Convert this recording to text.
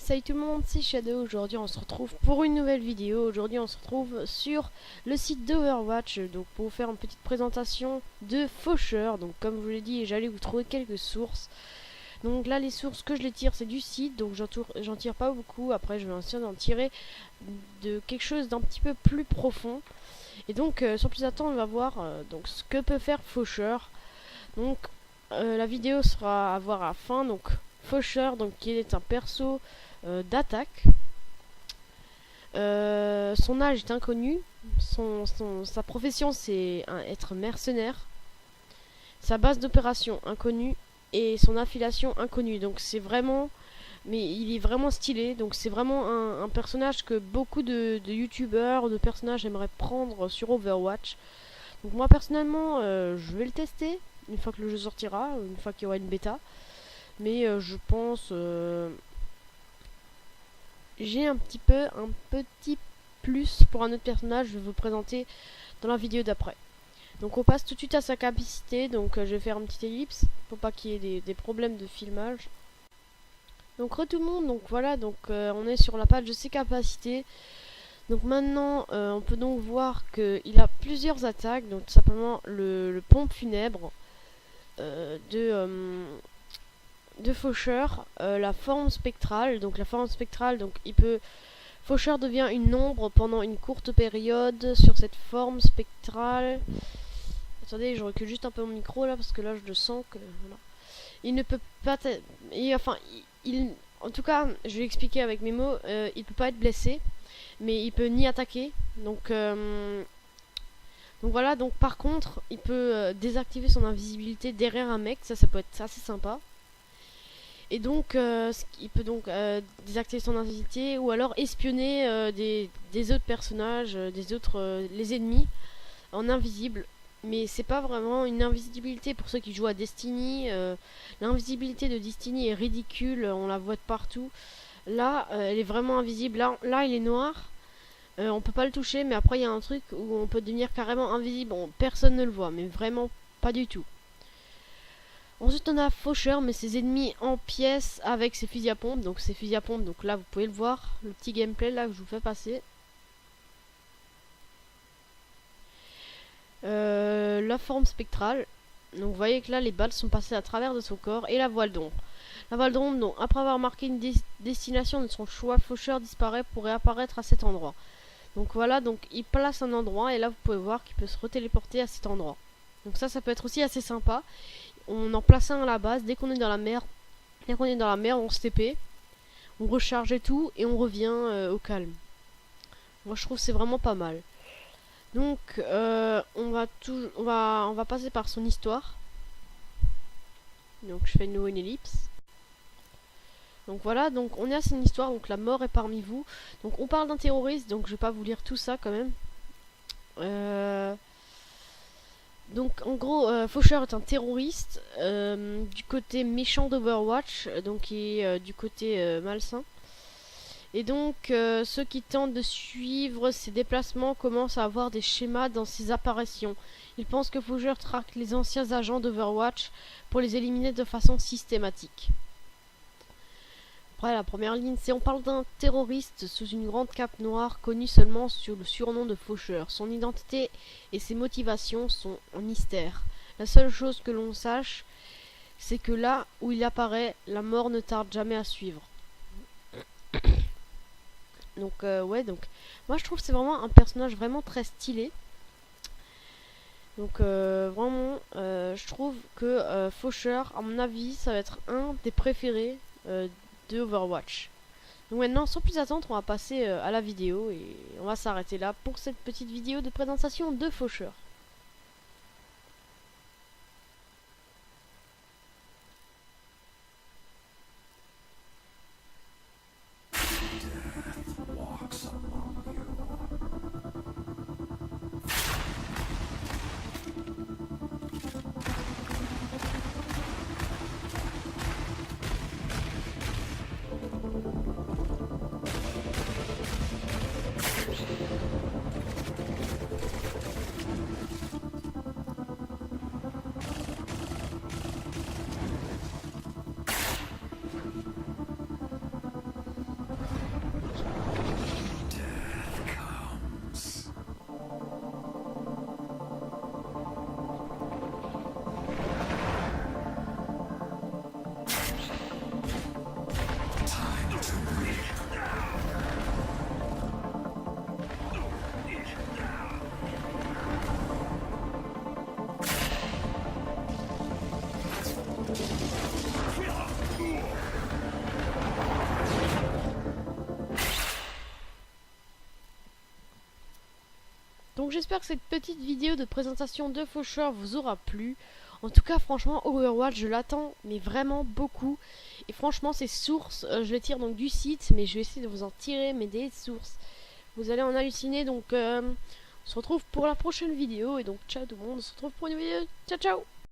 salut tout le monde, c'est Shadow. Aujourd'hui on se retrouve pour une nouvelle vidéo. Aujourd'hui on se retrouve sur le site d'Overwatch, donc pour vous faire une petite présentation de Faucheur. Donc comme je vous l'ai dit, j'allais vous trouver quelques sources. Donc là les sources que je les tire c'est du site, donc j'en tire pas beaucoup. Après je vais essayer d'en tirer de quelque chose d'un petit peu plus profond. Et donc sans plus attendre on va voir donc ce que peut faire Faucheur. Donc la vidéo sera à voir à la fin. Donc Faucheur, donc qui est un perso d'attaque. Son âge est inconnu. Sa profession c'est être mercenaire. Sa base d'opération inconnue et son affiliation inconnue. Donc c'est vraiment, mais il est vraiment stylé. Donc c'est vraiment un personnage que beaucoup de youtubeurs, de personnages aimeraient prendre sur Overwatch. Donc moi personnellement, je vais le tester une fois que le jeu sortira, une fois qu'il y aura une bêta. Mais je pense j'ai un petit plus pour un autre personnage. Je vais vous le présenter dans la vidéo d'après. Donc on passe tout de suite à sa capacité. Donc je vais faire une petite ellipse pour pas qu'il y ait des problèmes de filmage. Donc tout le monde, donc voilà, donc on est sur la page de ses capacités. Donc maintenant on peut donc voir qu'il a plusieurs attaques. Donc tout simplement le pompe funèbre de Faucheur, la forme spectrale. Donc la forme spectrale, donc Faucheur devient une ombre pendant une courte période sur cette forme spectrale. Attendez, je recule juste un peu mon micro là parce que là je le sens que voilà. Il ne peut pas en tout cas, je vais expliquer avec mes mots, il peut pas être blessé, mais il peut ni attaquer. Donc voilà, donc par contre, il peut désactiver son invisibilité derrière un mec, ça peut être assez sympa. Et donc, il peut donc désactiver son invisibilité ou alors espionner des autres personnages, les ennemis en invisible. Mais c'est pas vraiment une invisibilité pour ceux qui jouent à Destiny. L'invisibilité de Destiny est ridicule, on la voit de partout. Là, elle est vraiment invisible. Là, il est noir. On peut pas le toucher, mais après il y a un truc où on peut devenir carrément invisible. Bon, personne ne le voit, mais vraiment pas du tout. Ensuite on a Faucheur, mais ses ennemis en pièces avec ses fusils à pompe. Donc ses fusils à pompe, donc là vous pouvez le voir, le petit gameplay là que je vous fais passer. La forme spectrale. Donc vous voyez que là les balles sont passées à travers de son corps. Et la voile d'ombre. La voile d'ombre, donc après avoir marqué une destination de son choix, Faucheur disparaît pour réapparaître à cet endroit. Donc voilà, donc il place un endroit et là vous pouvez voir qu'il peut se retéléporter à cet endroit. Donc ça peut être aussi assez sympa. On en place un à la base. Dès qu'on est dans la mer, on se TP, on recharge et tout, et on revient au calme. Moi je trouve que c'est vraiment pas mal. Donc on va passer par son histoire. Donc je fais de nouveau une ellipse. Donc voilà, donc on est à son histoire, donc la mort est parmi vous. Donc on parle d'un terroriste, donc je vais pas vous lire tout ça quand même. Donc en gros, Faucheur est un terroriste du côté méchant d'Overwatch, donc qui est du côté malsain. Et donc ceux qui tentent de suivre ses déplacements commencent à avoir des schémas dans ses apparitions. Ils pensent que Faucheur traque les anciens agents d'Overwatch pour les éliminer de façon systématique. Après la première ligne, c'est on parle d'un terroriste sous une grande cape noire connu seulement sous le surnom de Faucheur. Son identité et ses motivations sont en mystère. La seule chose que l'on sache, c'est que là où il apparaît, la mort ne tarde jamais à suivre. Donc ouais, donc moi je trouve que c'est vraiment un personnage vraiment très stylé. Donc vraiment, je trouve que Faucheur, à mon avis, ça va être un des préférés de Overwatch. Donc maintenant, sans plus attendre, on va passer à la vidéo et on va s'arrêter là pour cette petite vidéo de présentation de Faucheur. Donc j'espère que cette petite vidéo de présentation de Faucheur vous aura plu. En tout cas, franchement, Overwatch, je l'attends, mais vraiment beaucoup. Et franchement, ces sources, je les tire donc du site, mais je vais essayer de vous en tirer, mais des sources. Vous allez en halluciner, donc on se retrouve pour la prochaine vidéo. Et donc, ciao tout le monde, on se retrouve pour une vidéo. Ciao, ciao!